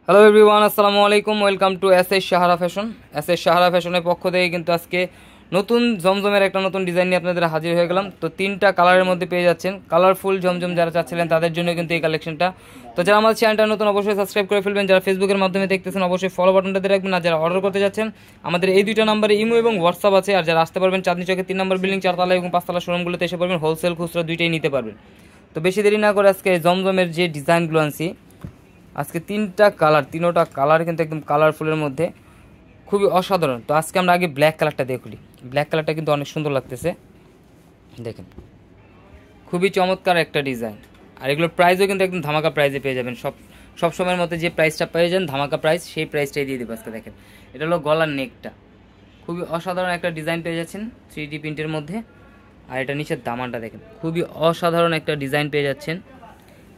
Hello everyone, আসসালামু আলাইকুম। Welcome to S Sahara fashion. Sahara ফ্যাশনের পক্ষ থেকে কিন্তু আজকে নতুন জমজমের একটা নতুন ডিজাইন নিয়ে আপনাদের হাজির হয়ে গেলাম। তো 3টা কালারের মধ্যে পেয়ে যাচ্ছেন। কালারফুল জমজম যারা চাচ্ছিলেন তাদের জন্য কিন্তু এই কালেকশনটা। তো যারা আমাদের চ্যানেলটা নতুন অবশ্যই সাবস্ক্রাইব করে ফেলবেন, যারা ফেসবুকের মাধ্যমে দেখতেছেন অবশ্যই ফলো বাটনটা দিয়ে রাখবেন। আর যারা অর্ডার করতে যাচ্ছেন আমাদের এই 2টা নাম্বারে ইমো এবং হোয়াটসঅ্যাপ আছে। আর যারা আসতে পারবেন চাঁদনী চকের 3 নম্বর বিল্ডিং 4তলা এবং 5তলা শোরুমগুলোতে এসে পারবেন, হোলসেল খুচরা দুইটাই নিতে পারবেন। তো বেশি দেরি না করে আজকে জমজমের যে ডিজাইনগুলো আনছি, আজকে 3টা কালার, 3টা কালার কিন্তু একদম কালারফুলের মধ্যে খুবই অসাধারণ। তো আজকে আমরা আগে ব্ল্যাক কালারটা দেখলি। ব্ল্যাক কালারটা কিন্তু অনেক সুন্দর লাগতেছে, দেখেন খুবই চমৎকার একটা ডিজাইন। আর এগুলোর প্রাইসও কিন্তু একদম ধামাকা প্রাইসে পেয়ে যাবেন। সব সময়ের মতো যে প্রাইসটা পেয়ে যান ধামাকা প্রাইস, সেই প্রাইসটাই দিয়ে দেবো আজকে। দেখেন এটা হলো গলার নেকটা, খুবই অসাধারণ একটা ডিজাইন পেয়ে যাচ্ছেন 3D প্রিন্টের মধ্যে। আর এটা নিচের দামানটা দেখেন, খুবই অসাধারণ একটা ডিজাইন পেয়ে যাচ্ছেন।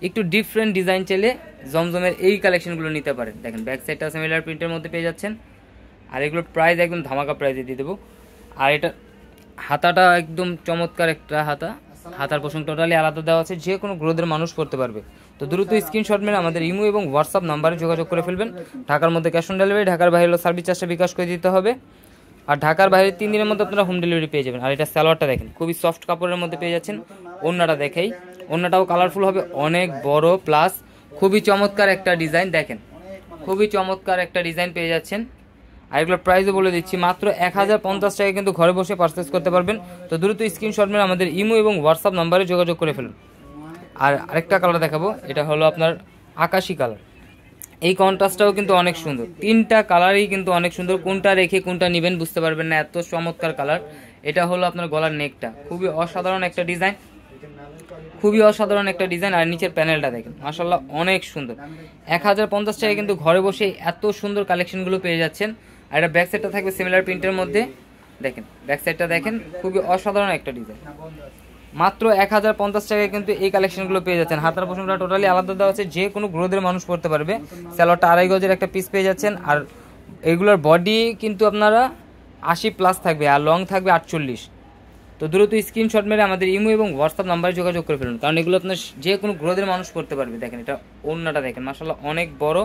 একটু ডিফারেন্ট ডিজাইন চাইলে জমজমের এই কালেকশনগুলো নিতে পারেন। দেখেন ব্যাক সাইডটা সিমিলার প্রিন্টের মধ্যে পেয়ে যাচ্ছেন। আর এগুলোর প্রাইস একদম ধামাকা প্রাইসে দিয়ে দেবো। আর এটা হাতাটা একদম চমৎকার একটা হাতা, হাতার পোষণ টোটালি আলাদা দেওয়া আছে, যে কোনো গ্রোথের মানুষ পড়তে পারবে। তো দ্রুত স্ক্রিনশট মেরে আমাদের ইমো এবং হোয়াটসঅ্যাপ নাম্বারে যোগাযোগ করে ফেলবেন। ঢাকার মধ্যে ক্যাশ অন ডেলিভারি, ঢাকার বাইরে হলো সার্ভিস চার্জটা বিকাশ করে দিতে হবে। আর ঢাকার বাইরে 3 দিনের মধ্যে আপনারা হোম ডেলিভারি পেয়ে যাবেন। আর এটা সালোয়ারটা দেখেন, খুবই সফট কাপড়ের মধ্যে পেয়ে যাচ্ছেন। ওড়নাটা দেখাই, ওড়নাটাও কালারফুল হবে, অনেক বড়, প্লাস খুবই চমৎকার একটা ডিজাইন। দেখেন খুবই চমৎকার একটা ডিজাইন পেয়ে যাচ্ছেন। আর এগুলোর প্রাইসও বলে দিচ্ছি, মাত্র 1050 টাকায় কিন্তু ঘরে বসে পারচেস করতে পারবেন। তো দ্রুত স্ক্রিনশট মেরে আমাদের ইমো এবং হোয়াটসঅ্যাপ নাম্বারে যোগাযোগ করে ফেলুন। আর আরেকটা কালার দেখাবো, এটা হলো আপনার আকাশি কালার। এই কন্ট্রাস্টটাও কিন্তু অনেক সুন্দর। 3টা কালারই কিন্তু অনেক সুন্দর, কোনটা রেখে কোনটা নেবেন বুঝতে পারবেন না, এত চমৎকার কালার। এটা হলো আপনার গলার নেকটা, খুবই অসাধারণ একটা ডিজাইন, খুবই অসাধারণ একটা ডিজাইন। আর নিচের প্যানেলটা দেখেন, মাশাআল্লাহ অনেক সুন্দর। 1050 টাকায় কিন্তু ঘরে বসে এত সুন্দর কালেকশনগুলো পেয়ে যাচ্ছেন। আর এটা ব্যাক সাইডটা থাকবে সিমিলার প্রিন্টের মধ্যে, দেখেন ব্যাক সাইডটা দেখেন, খুবই অসাধারণ একটা ডিজাইন। মাত্র 1050 টাকায় কিন্তু এই কালেকশনগুলো পেয়ে যাচ্ছেন। হাতার পোষণটা টোটালি আলাদা দেওয়া আছে, যে কোনো গ্রোথের মানুষ পড়তে পারবে। স্যালোয়ারটা 2.5 গজের একটা পিস পেয়ে যাচ্ছেন। আর এগুলোর বডি কিন্তু আপনারা 80+ থাকবে, আর লং থাকবে 48। তো দ্রুত স্ক্রিনশট মেরে আমাদের ইমো এবং হোয়াটসঅ্যাপ নাম্বারে যোগাযোগ করে ফেলুন, কারণ এগুলো আপনার যে কোনো গ্রোথের মানুষ পড়তে পারবে। দেখেন এটা ওড়নাটা দেখেন, মাশাআল্লাহ অনেক বড়,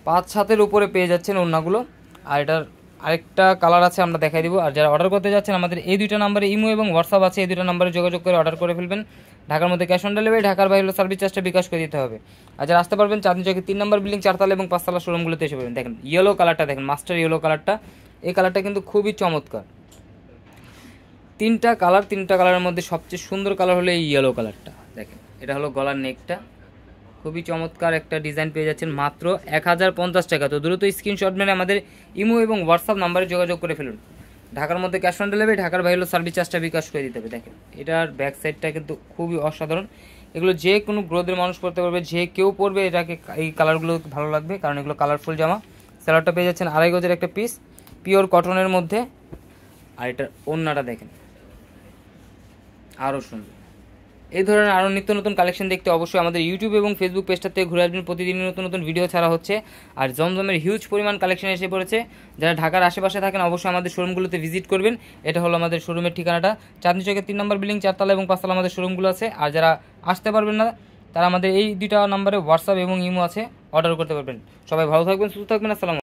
5 হাতের উপরে পেয়ে যাচ্ছেন ওড়নাগুলো। আর এটার আরেকটা কালার আছে, আমরা দেখাই দিব। আর যারা অর্ডার করতে যাচ্ছেন আমাদের এই 2টা নাম্বারে ইমো এবং হোয়াটসঅ্যাপ আছে, এই 2টা নাম্বারে যোগাযোগ করে অর্ডার করে ফেলবেন। ঢাকার মধ্যে ক্যাশ অন ডেলিভারি, ঢাকার বাইরে সার্ভিস চার্জটা বিকাশ করে দিতে হবে। আর যারা আসতে পারবেন চাঁদনী চকের 3 নম্বর বিল্ডিং 4তলা এবং 5তলা শোরুমগুলোতে এসে পাবেন। দেখেন ইয়েলো কালারটা দেখেন, মাস্টার ইয়েলো কালারটা, এই কালারটা কিন্তু খুবই চমৎকার। 3টা কালারের মধ্যে সবচেয়ে সুন্দর কালার হলো এই ইয়েলো কালারটা। দেখেন এটা হলো গলার নেকটা, খুবই চমৎকার একটা ডিজাইন পেয়ে যাচ্ছেন মাত্র 1050 টাকা। তো দ্রুত স্ক্রিনশট মেরে আমাদের ইমো এবং হোয়াটসঅ্যাপ নাম্বারে যোগাযোগ করে ফেলুন। ঢাকার মধ্যে ক্যাশ অন ডেলিভারি, ঢাকার বাইরে হলো সার্ভিস চার্জটা বিকাশ করে দিতে হবে। দেখেন এটার ব্যাক সাইডটা কিন্তু খুবই অসাধারণ। এগুলো যে কোনো গ্রোথের মানুষ পড়তে পারবে, যে কেউ পরবে এটাকে, এই কালারগুলো ভালো লাগবে, কারণ এগুলো কালারফুল জামা। স্যালোয়ারটা পেয়ে যাচ্ছেন 2.5 গজের একটা পিস, পিওর কটনের মধ্যে। আর এটার ওড়নাটা দেখেন আরও সুন্দর। এই ধরনের আরও নিত্য নতুন কালেকশন দেখতে অবশ্যই আমাদের ইউটিউব এবং ফেসবুক পেজটা থেকে ঘুরে আসবেন। প্রতিদিন নতুন নতুন ভিডিও ছাড়া হচ্ছে। আর জমজমের হিউজ পরিমাণ কালেকশন এসে পড়েছে। যারা ঢাকার আশেপাশে থাকেন অবশ্যই আমাদের শোরুমগুলোতে ভিজিট করবেন। এটা হলো আমাদের শোরুমের ঠিকানাটা, চাঁদনী চকের 3 নম্বর বিল্ডিং 4তলা এবং 5তলা আমাদের শোরুমগুলো আছে। আর যারা আসতে পারবেন না তারা আমাদের এই 2টা নম্বরে হোয়াটসঅ্যাপ এবং ইমো আছে, অর্ডার করতে পারবেন। সবাই ভালো থাকবেন, সুস্থ থাকবেন, আসসালাম।